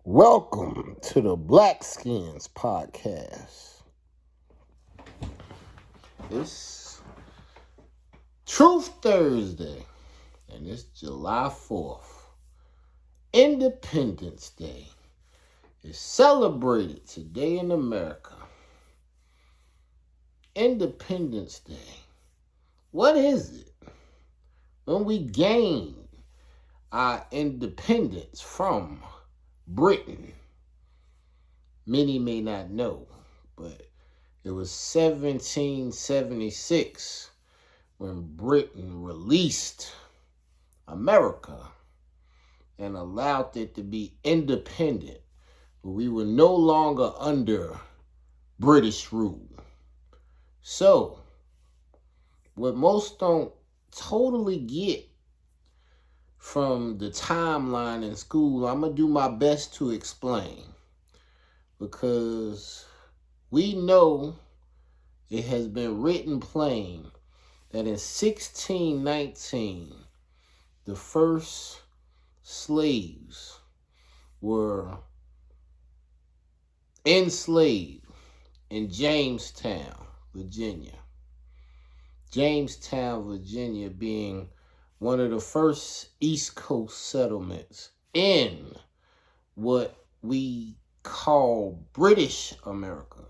Welcome to the Blackskins podcast. It's Truth Thursday, and it's July 4th. Independence Day is celebrated today in America. Independence Day. What is it? When we gained our independence from Britain. Many may not know, but it was 1776 when Britain released America and allowed it to be independent. We were no longer under British rule. So, what most don't totally get from the timeline in school, I'm going to do my best to explain, because we know it has been written plain that in 1619, the first slaves were enslaved in Jamestown, Virginia. Jamestown, Virginia being one of the first East Coast settlements in what we call British America.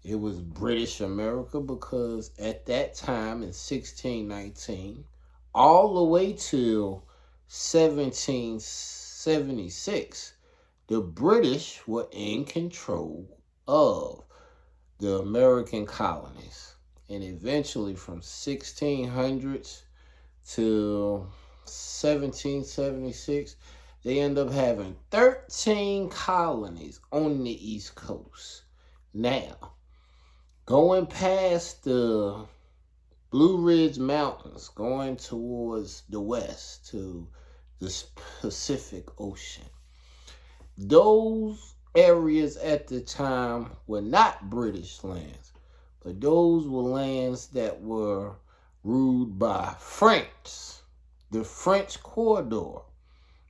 It was British America because at that time in 1619, all the way till 1776, the British were in control of the American colonies. And eventually from 1600s to 1776, they end up having 13 colonies on the East Coast. Now, going past the Blue Ridge Mountains, going towards the west to the Pacific Ocean, those areas at the time were not British lands, but those were lands that were ruled by France, the French Corridor,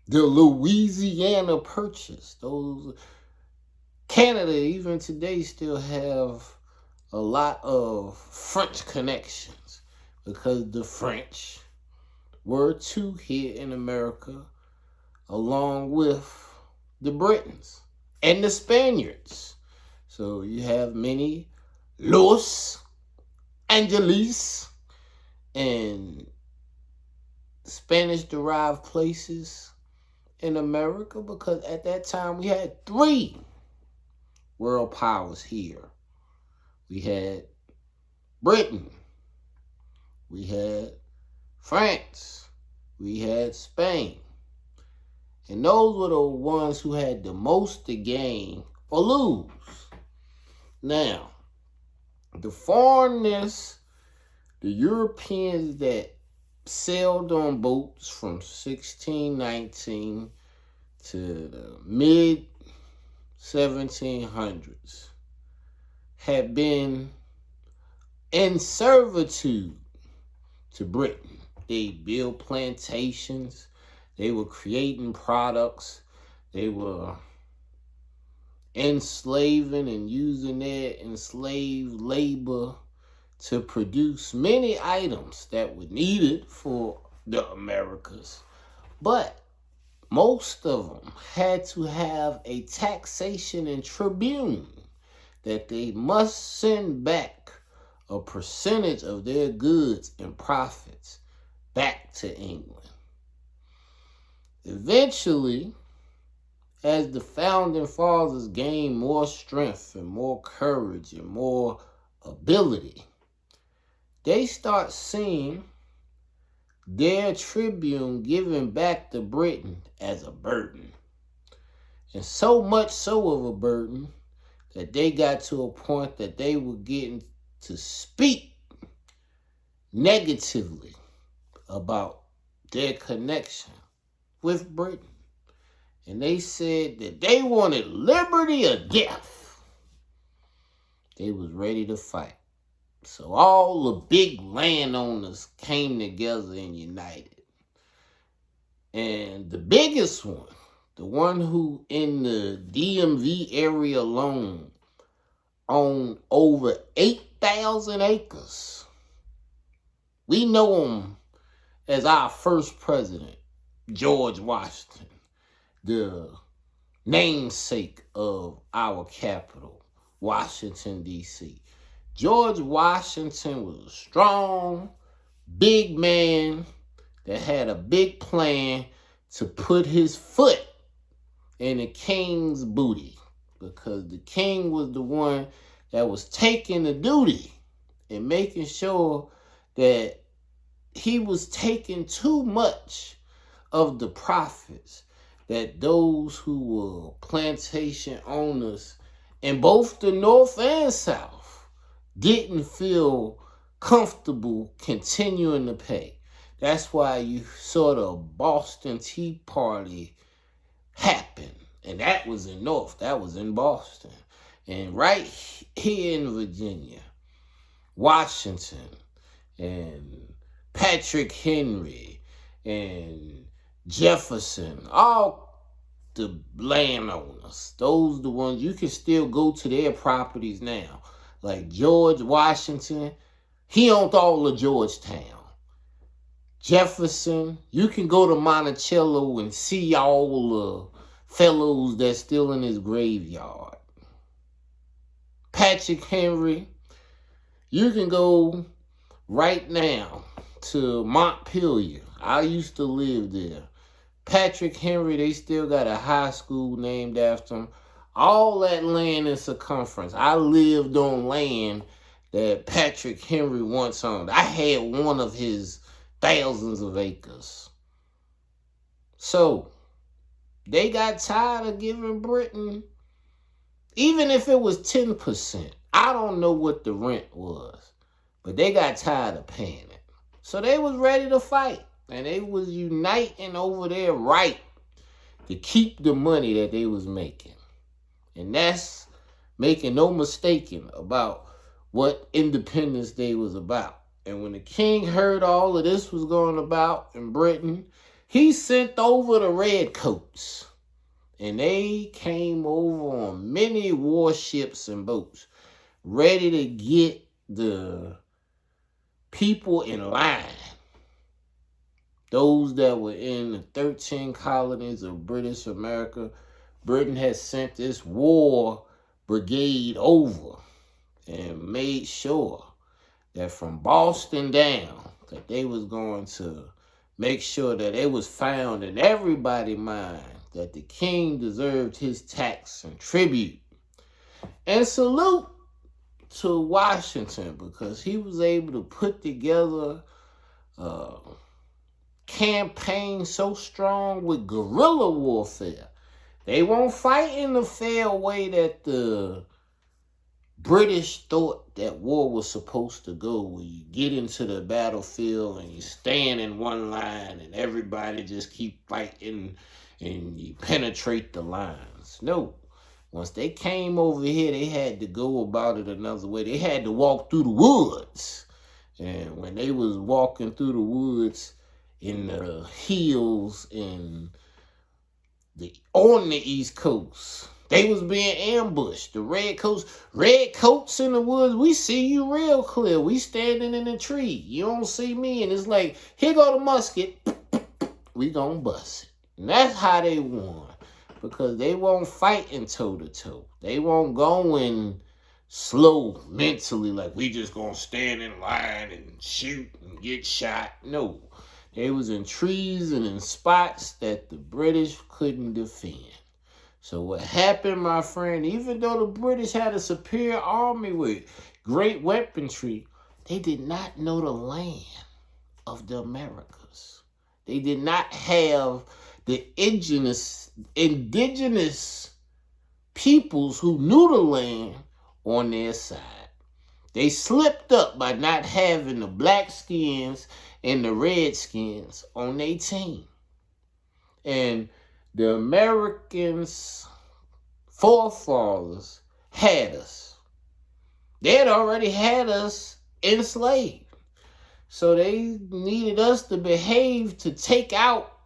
the Louisiana Purchase. Those Canada, even today, still have a lot of French connections because the French were too here in America, along with the Britons and the Spaniards. So you have many Los Angeles and Spanish-derived places in America, because at that time we had three world powers here. We had Britain, we had France, we had Spain. And those were the ones who had the most to gain or lose. Now, the foreigners, the Europeans that sailed on boats from 1619 to the mid-1700s had been in servitude to Britain. They built plantations. They were creating products. They were enslaving and using their enslaved labor to produce many items that were needed for the Americas. But most of them had to have a taxation and tribune that they must send back a percentage of their goods and profits back to England. Eventually, as the founding fathers gained more strength and more courage and more ability, they start seeing their tribune given back to Britain as a burden. And so much so of a burden that they got to a point that they were getting to speak negatively about their connection with Britain. And they said that they wanted liberty or death. They was ready to fight. So all the big landowners came together and united. And the biggest one the one who in the DMV area alone owned over 8,000 acres. We know him as our first president, George Washington, the namesake of our capital, Washington, D.C. George Washington was a strong, big man that had a big plan to put his foot in the king's booty, because the king was the one that was taking the duty and making sure that he was taking too much of the profits that those who were plantation owners in both the North and South didn't feel comfortable continuing to pay. That's why you saw the Boston Tea Party happen. And that was in North, that was in Boston. And right here in Virginia, Washington and Patrick Henry and Jefferson, all the landowners, those the ones, you can still go to their properties now. Like George Washington, he owned all of Georgetown. Jefferson, you can go to Monticello and see all the fellows that's still in his graveyard. Patrick Henry, you can go right now to Montpelier. I used to live there. Patrick Henry, they still got a high school named after him. All that land in circumference. I lived on land that Patrick Henry once owned. I had one of his thousands of acres. So, they got tired of giving Britain, even if it was 10%. I don't know what the rent was, but they got tired of paying it. So they was ready to fight, and they was uniting over their right to keep the money that they was making. And that's making no mistaking about what Independence Day was about. And when the king heard all of this was going about in Britain, he sent over the redcoats. And they came over on many warships and boats, ready to get the people in line. Those that were in the 13 colonies of British America, Britain had sent this war brigade over and made sure that from Boston down, that they was going to make sure that it was found in everybody's mind that the king deserved his tax and tribute. And salute to Washington, because he was able to put together a campaign so strong with guerrilla warfare. They won't fight in the fair way that the British thought that war was supposed to go, where you get into the battlefield and you stand in one line and everybody just keep fighting and you penetrate the lines. No. Once they came over here, they had to go about it another way. They had to walk through the woods. And when they was walking through the woods in the hills and on the East Coast, they was being ambushed. The redcoats in the woods, we see you real clear. We standing in a tree. You don't see me. And it's like, here go the musket. We gonna bust it. And that's how they won. Because they won't fight in toe-to-toe. They won't go in slow mentally, like we just gonna stand in line and shoot and get shot. No. They was in trees and in spots that the British couldn't defend. So what happened, my friend, even though the British had a superior army with great weaponry, they did not know the land of the Americas. They did not have the indigenous peoples who knew the land on their side. They slipped up by not having the Blackskins and the Redskins on their team. And the Americans' forefathers had us. They had already had us enslaved. So they needed us to behave to take out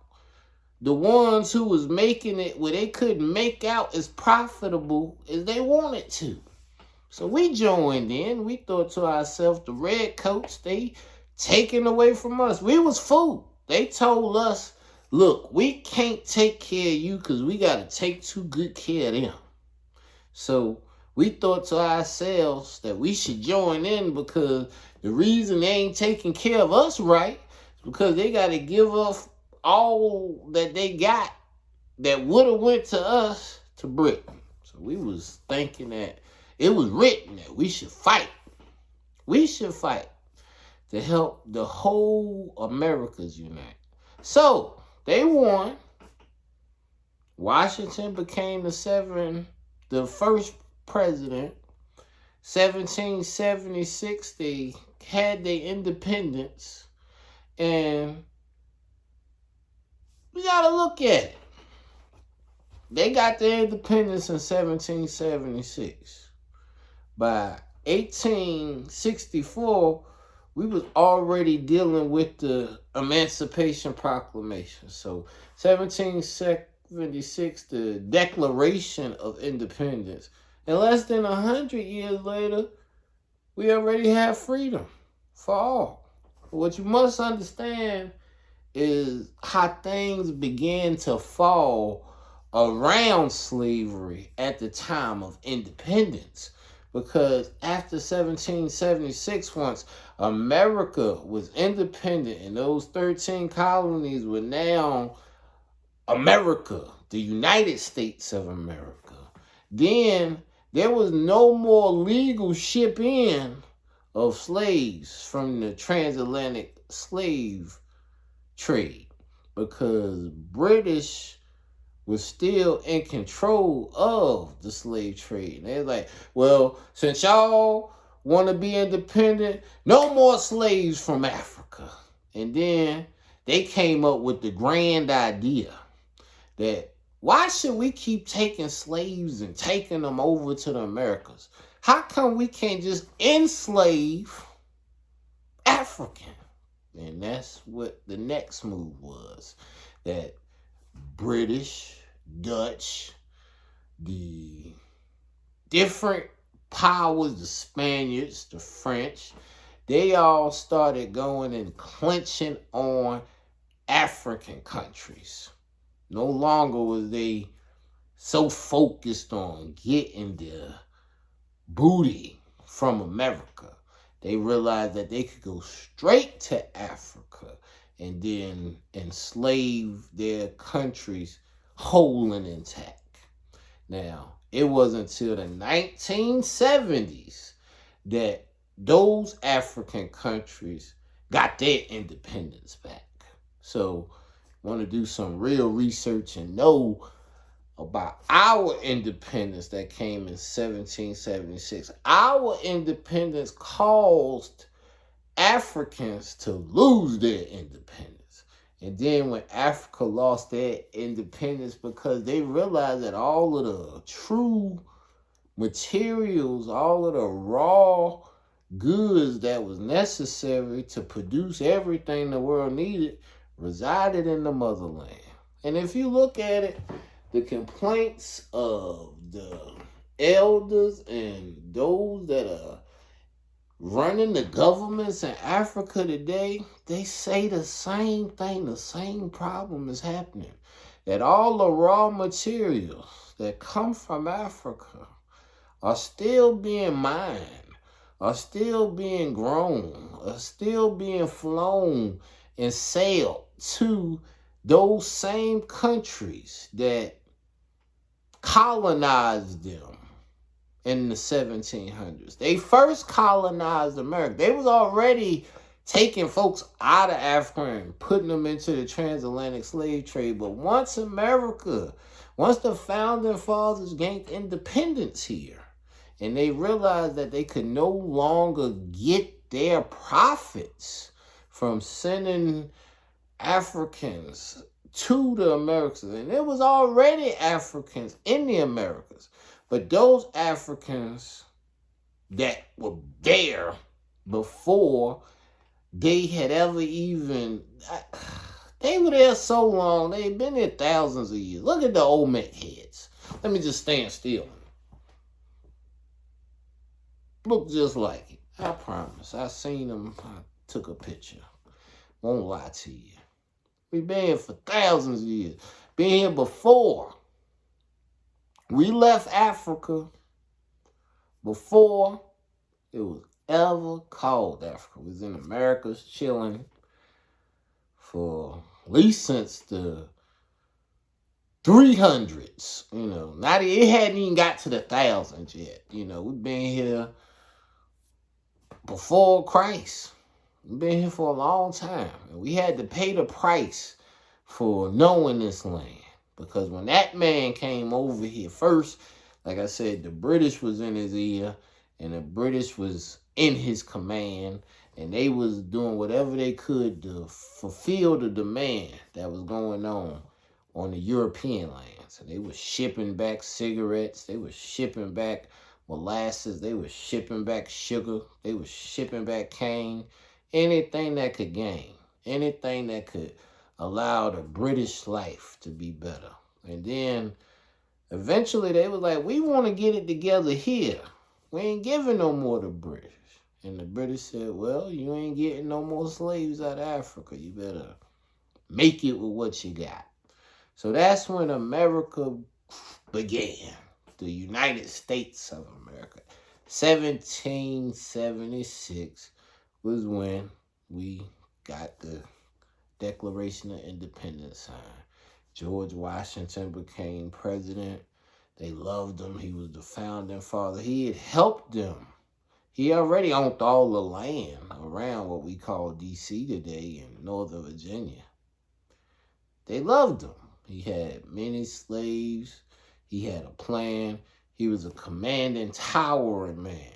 the ones who was making it where they couldn't make out as profitable as they wanted to. So we joined in. We thought to ourselves, the redcoats, they taking away from us. We was fooled. They told us, look, we can't take care of you because we got to take too good care of them. So we thought to ourselves that we should join in because the reason they ain't taking care of us right is because they got to give us all that they got that would have went to us to Britain. So we was thinking that it was written that we should fight. We should fight to help the whole Americas unite. So they won. Washington became the first president. 1776, they had their independence. And we got to look at it. They got their independence in 1776. By 1864, we was already dealing with the Emancipation Proclamation. So 1776, the Declaration of Independence. And less than 100 years later, we already have freedom for all. What you must understand is how things began to fall around slavery at the time of independence. Because after 1776, once America was independent and those 13 colonies were now America, the United States of America, then there was no more legal ship-in of slaves from the transatlantic slave trade because British was still in control of the slave trade. And they're like, well, since y'all want to be independent, no more slaves from Africa. And then they came up with the grand idea that why should we keep taking slaves and taking them over to the Americas? How come we can't just enslave African? And that's what the next move was. That British, Dutch, the different powers, the Spaniards, the French, they all started going and clenching on African countries. No longer was they so focused on getting their booty from America. They realized that they could go straight to Africa and then enslave their countries whole and intact. Now, it wasn't until the 1970s that those African countries got their independence back. So, want to do some real research and know about our independence that came in 1776. Our independence caused Africans to lose their independence. And then when Africa lost their independence because they realized that all of the true materials, all of the raw goods that was necessary to produce everything the world needed resided in the motherland. And if you look at it, the complaints of the elders and those that are running the governments in Africa today, they say the same thing, the same problem is happening. That all the raw materials that come from Africa are still being mined, are still being grown, are still being flown and sailed to those same countries that colonized them in the 1700s. They first colonized America. They was already taking folks out of Africa and putting them into the transatlantic slave trade. But once the founding fathers gained independence here, and they realized that they could no longer get their profits from sending Africans to the Americas. And there was already Africans in the Americas. But those Africans that were there before they had ever even, They were there so long. They've been there thousands of years. Look at the Olmec heads. Let me just stand still. Look just like it. I promise. I seen them. I took a picture. Won't lie to you. We've been here for thousands of years. Been here before. We left Africa before it was ever called Africa. We was in Americas chilling for at least since the 300s. Not it hadn't even got to the thousands yet. We've been here before Christ. We've been here for a long time. And we had to pay the price for knowing this land. Because when that man came over here first, like I said, the British was in his ear. And the British was in his command. And they was doing whatever they could to fulfill the demand that was going on the European lands. And they were shipping back cigarettes. They were shipping back molasses. They were shipping back sugar. They were shipping back cane. Anything that could gain. Anything that could allow the British life to be better. And then eventually they was like, we want to get it together here. We ain't giving no more to British. And the British said, well, you ain't getting no more slaves out of Africa. You better make it with what you got. So that's when America began. The United States of America. 1776 was when we got the Declaration of Independence signed. George Washington became president. They loved him. He was the founding father. He had helped them. He already owned all the land around what we call D.C. today in Northern Virginia. They loved him. He had many slaves. He had a plan. He was a commanding, towering man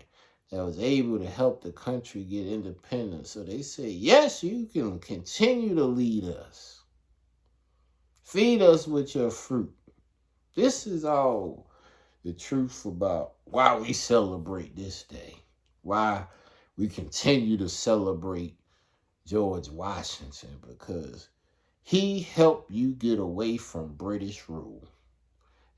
that was able to help the country get independence. So they said, yes, you can continue to lead us. Feed us with your fruit. This is all the truth about why we celebrate this day. Why we continue to celebrate George Washington, because he helped you get away from British rule.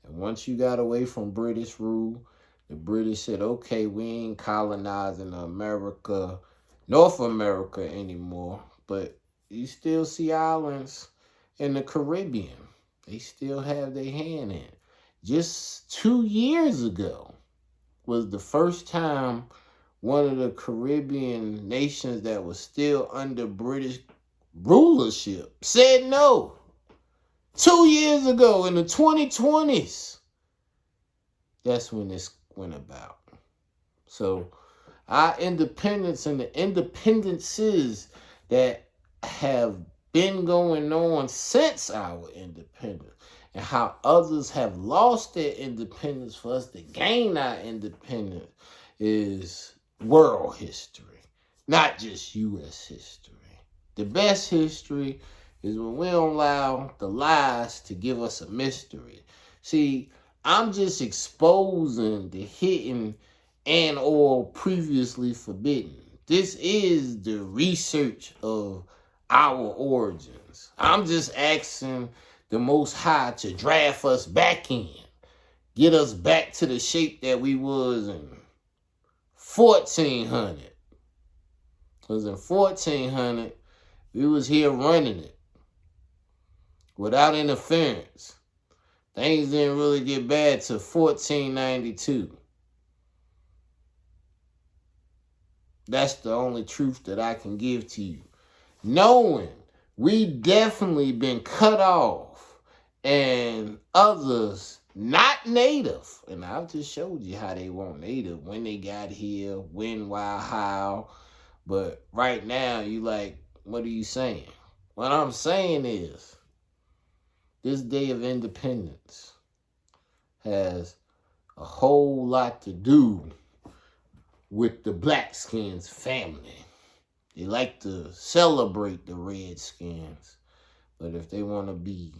And once you got away from British rule, the British said, okay, we ain't colonizing North America anymore, but you still see islands in the Caribbean. They still have their hand in it. Just 2 years ago was the first time one of the Caribbean nations that was still under British rulership said no. 2 years ago in the 2020s. That's when this went about. So our independence and the independences that have been going on since our independence, and how others have lost their independence for us to gain our independence, is world history, not just U.S. history. The best history is when we don't allow the lies to give us a mystery. See, I'm just exposing the hidden and or previously forbidden. This is the research of our origins. I'm just asking the Most High to draft us back in. Get us back to the shape that we was in 1400. Because in 1400, we was here running it without interference. Things didn't really get bad till 1492. That's the only truth that I can give to you. Knowing we definitely been cut off and others not native. And I've just showed you how they weren't native, when they got here, when, why, how. But right now, you like, what are you saying? What I'm saying is, this day of independence has a whole lot to do with the Blackskins family. They like to celebrate the Redskins. But if they want to be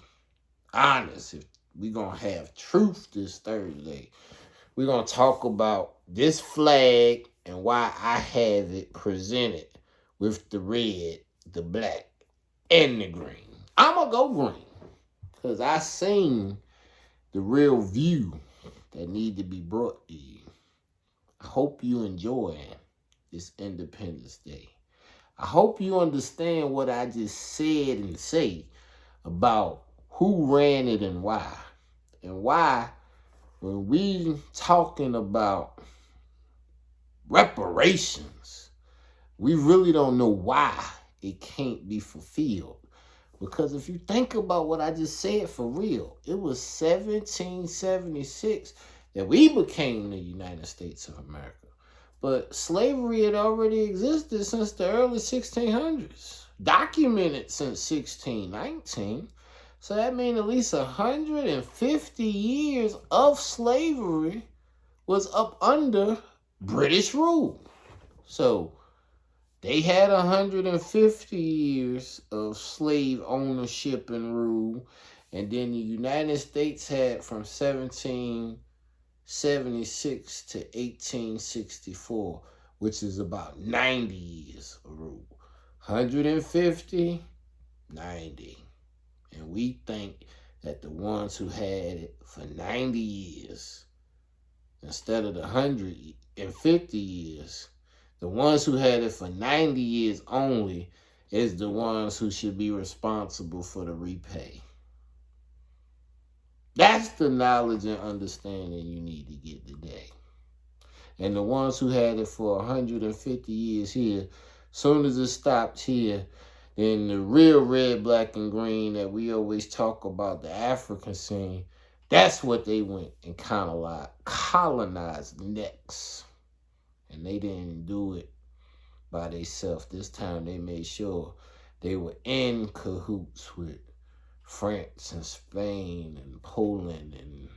honest, if we're going to have truth this Thursday, we're going to talk about this flag and why I have it presented with the red, the black, and the green. I'm going to go green because I seen the real view that need to be brought to you. I hope you enjoy this Independence Day. I hope you understand what I just said and say about who ran it and why. And why, when we talking about reparations, we really don't know why it can't be fulfilled. Because if you think about what I just said for real, it was 1776 that we became the United States of America. But slavery had already existed since the early 1600s, documented since 1619. So that means at least 150 years of slavery was up under British rule. So they had 150 years of slave ownership and rule. And then the United States had from 1776 to 1864, which is about 90 years of rule. 150, 90. And we think that the ones who had it for 90 years, instead of the 150 years, the ones who had it for 90 years only is the ones who should be responsible for the repay. That's the knowledge and understanding you need to get today. And the ones who had it for 150 years here, soon as it stopped here, then the real red, black, and green that we always talk about, the African scene, that's what they went and colonized next. And they didn't do it by themselves. This time they made sure they were in cahoots with France and Spain and Poland and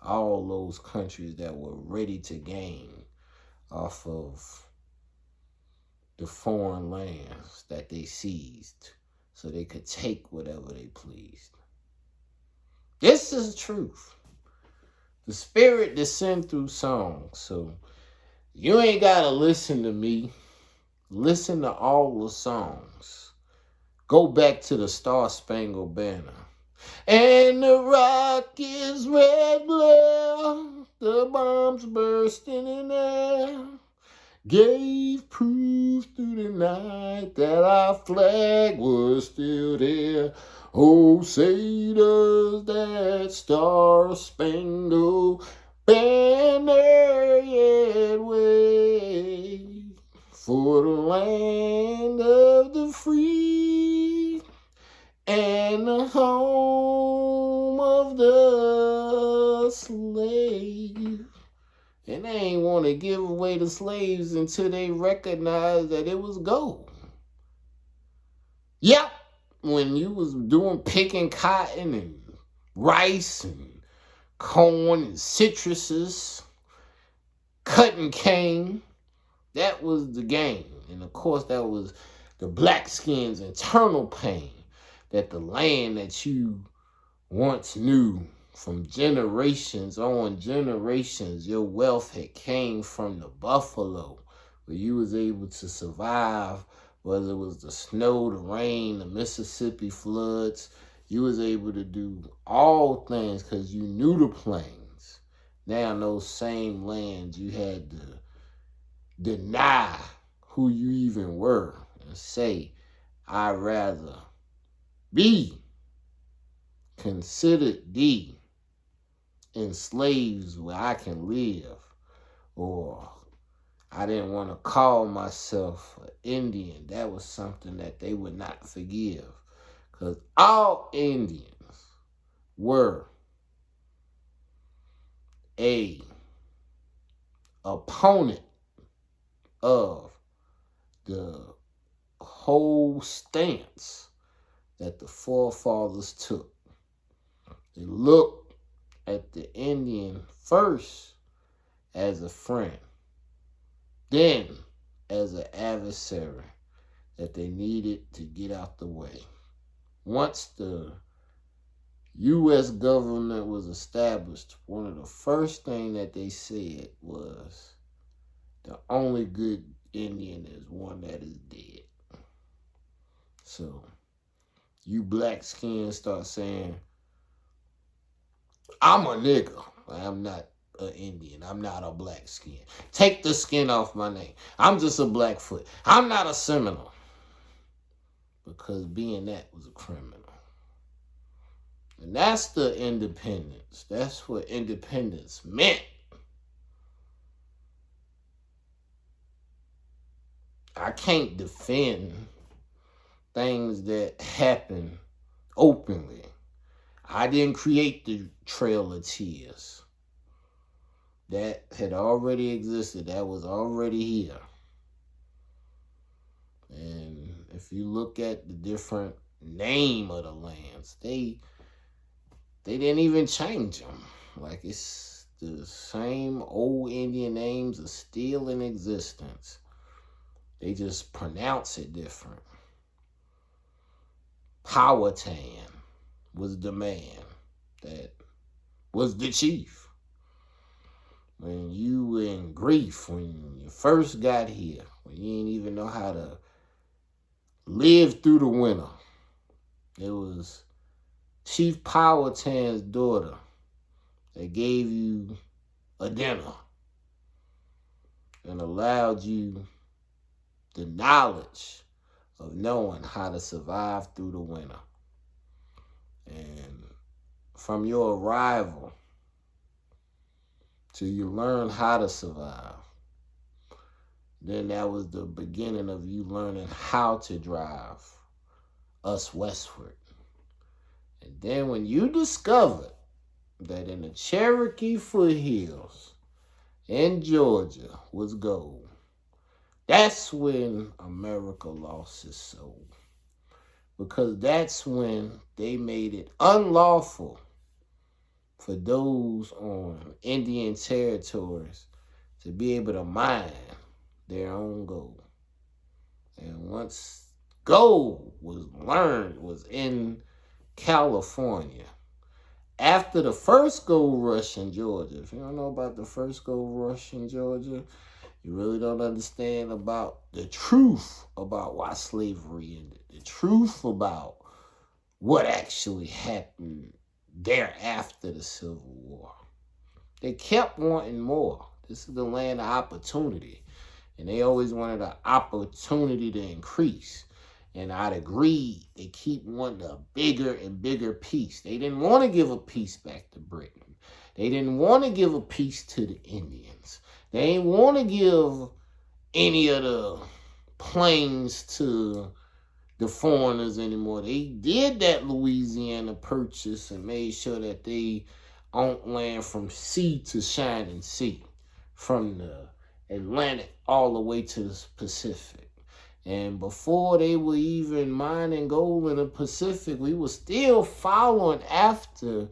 all those countries that were ready to gain off of the foreign lands that they seized so they could take whatever they pleased. This is the truth. The spirit descends through song. So you ain't got to listen to me. Listen to all the songs. Go back to the Star Spangled Banner. And the rock is red glare, the bombs bursting in air, gave proof through the night that our flag was still there. Oh, say does that Star Spangled Banner yet wave for the land of the free and the home of the slave. And they ain't want to give away the slaves until they recognized that it was gold. Yep, when you was doing picking cotton and rice and corn and citruses, cutting cane, that was the game. And of course, that was the Blackskins' internal pain, that the land that you once knew from generations on generations, your wealth had came from the buffalo, where you was able to survive, whether it was the snow, the rain, the Mississippi floods. You was able to do all things because you knew the plains. Now in those same lands, you had to deny who you even were and say, I'd rather be considered thee enslaved where I can live, or I didn't want to call myself an Indian. That was something that they would not forgive, because all Indians were a opponent of the whole stance that the forefathers took. They looked at the Indian first as a friend, then as an adversary that they needed to get out the way. Once the U.S. government was established, one of the first things that they said was, the only good Indian is one that is dead. So you Blackskins start saying, I'm a nigga. I'm not an Indian. I'm not a black skin. Take the skin off my name. I'm just a Blackfoot. I'm not a Seminole. Because being that was a criminal. And that's the independence. That's what independence meant. I can't defend things that happen openly. I didn't create the Trail of Tears. That had already existed. That was already here. And if you look at the different name of the lands, they didn't even change them. Like, it's the same old Indian names are still in existence. They just pronounce it different. Powhatan was the man that was the chief. When you were in grief, when you first got here, when you didn't even know how to live through the winter, it was Chief Powhatan's daughter that gave you a dinner and allowed you the knowledge of knowing how to survive through the winter. And from your arrival till you learn how to survive, then that was the beginning of you learning how to drive us westward. And then when you discovered that in the Cherokee foothills in Georgia was gold, that's when America lost its soul. Because that's when they made it unlawful for those on Indian territories to be able to mine their own gold. And once gold was learned was in California, after the first gold rush in Georgia, if you don't know about the first gold rush in Georgia, you really don't understand about the truth about why slavery ended, the truth about what actually happened thereafter the Civil War. They kept wanting more. This is the land of opportunity. And they always wanted an opportunity to increase. And out of greed, they keep wanting a bigger and bigger piece. They didn't want to give a piece back to Britain. They didn't want to give a piece to the Indians. They didn't want to give any of the plains to the foreigners anymore. They did that Louisiana purchase and made sure that they owned land from sea to shining sea, from the Atlantic all the way to the Pacific. And before they were even mining gold in the Pacific, we were still following after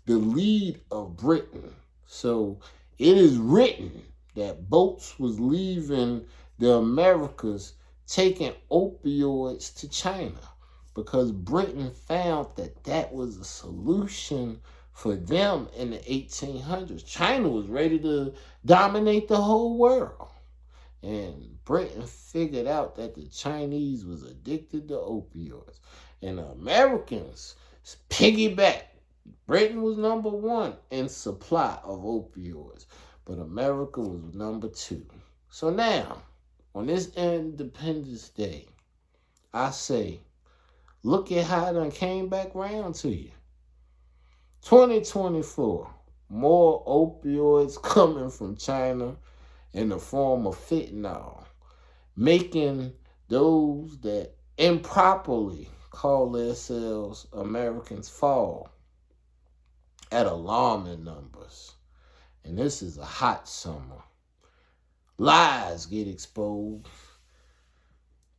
the lead of Britain. So it is written that boats was leaving the Americas taking opioids to China because Britain found that that was a solution for them in the 1800s. China was ready to dominate the whole world. And Britain figured out that the Chinese was addicted to opioids. And the Americans piggybacked. Britain was number one in supply of opioids, but America was number two. So now, on this Independence Day, I say, look at how it done came back round to you. 2024, more opioids coming from China in the form of fentanyl, making those that improperly call themselves Americans fall at alarming numbers. And this is a hot summer. Lies get exposed.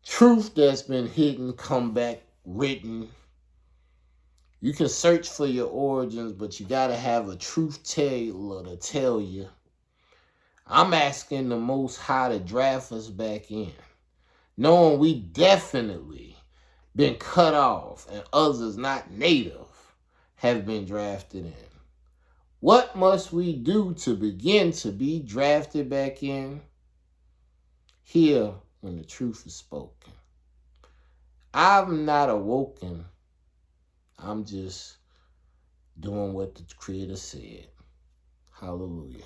Truth that's been hidden come back written. You can search for your origins, but you got to have a truth teller to tell you. I'm asking the Most High to draft us back in, knowing we definitely been cut off and others not native have been drafted in. What must we do to begin to be drafted back in? Hear when the truth is spoken. I've not awoken I'm just doing what the Creator said. Hallelujah.